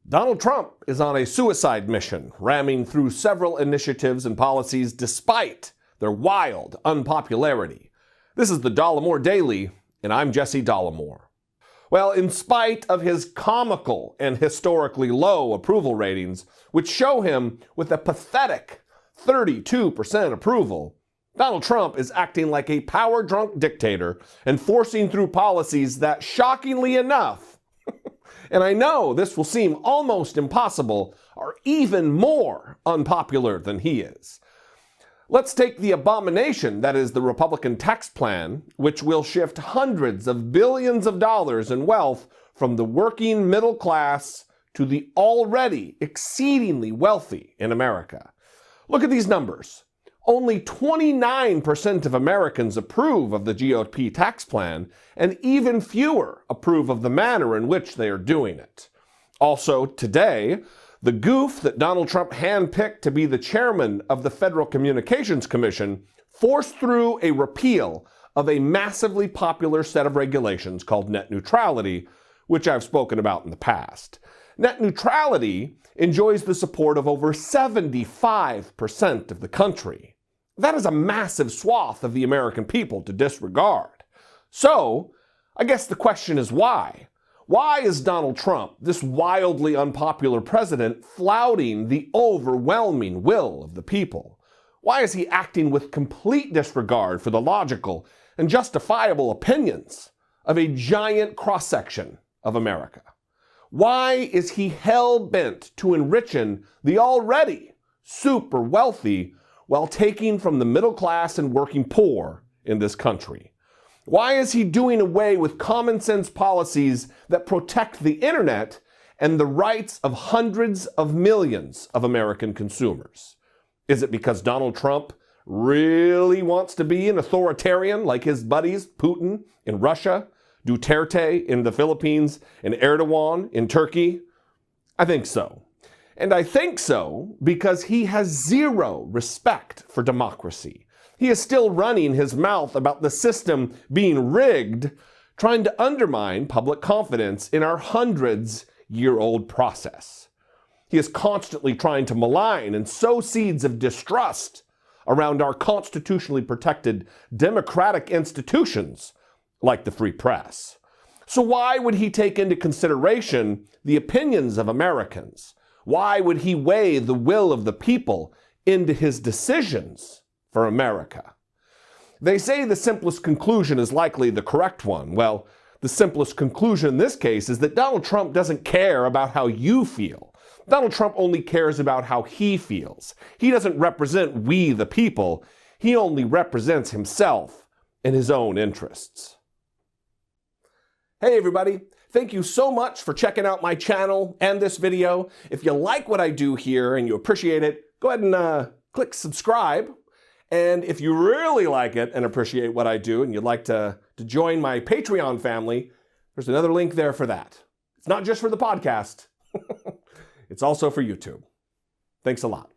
Donald Trump is on a suicide mission, ramming through several initiatives and policies despite their wild unpopularity. This is the Dollemore Daily, and I'm Jesse Dollemore. Well, in spite of his comical and historically low approval ratings, which show him with a pathetic 32% approval, Donald Trump is acting like a power-drunk dictator and forcing through policies that, shockingly enough, and I know this will seem almost impossible, are even more unpopular than he is. Let's take the abomination that is the Republican tax plan, which will shift hundreds of billions of dollars in wealth from the working middle class to the already exceedingly wealthy in America. Look at these numbers. Only 29% of Americans approve of the GOP tax plan, and even fewer approve of the manner in which they are doing it. Also, today, the goof that Donald Trump handpicked to be the chairman of the Federal Communications Commission forced through a repeal of a massively popular set of regulations called net neutrality, which I've spoken about in the past. Net neutrality enjoys the support of over 75% of the country. That is a massive swath of the American people to disregard. So, I guess the question is why? Why is Donald Trump, this wildly unpopular president, flouting the overwhelming will of the people? Why is he acting with complete disregard for the logical and justifiable opinions of a giant cross-section of America? Why is he hell-bent to enriching the already super wealthy while taking from the middle class and working poor in this country? Why is he doing away with common sense policies that protect the internet and the rights of hundreds of millions of American consumers? Is it because Donald Trump really wants to be an authoritarian like his buddies Putin in Russia, Duterte in the Philippines, and Erdogan in Turkey? I think so. And I think so because he has zero respect for democracy. He is still running his mouth about the system being rigged, trying to undermine public confidence in our hundreds-year-old process. He is constantly trying to malign and sow seeds of distrust around our constitutionally protected democratic institutions like the free press. So why would he take into consideration the opinions of Americans? Why would he weigh the will of the people into his decisions for America? They say the simplest conclusion is likely the correct one. Well, the simplest conclusion in this case is that Donald Trump doesn't care about how you feel. Donald Trump only cares about how he feels. He doesn't represent we the people. He only represents himself and his own interests. Hey everybody, thank you so much for checking out my channel and this video. If you like what I do here and you appreciate it, go ahead and click subscribe. And if you really like it and appreciate what I do and you'd like to join my Patreon family, there's another link there for that. It's not just for the podcast. It's also for YouTube. Thanks a lot.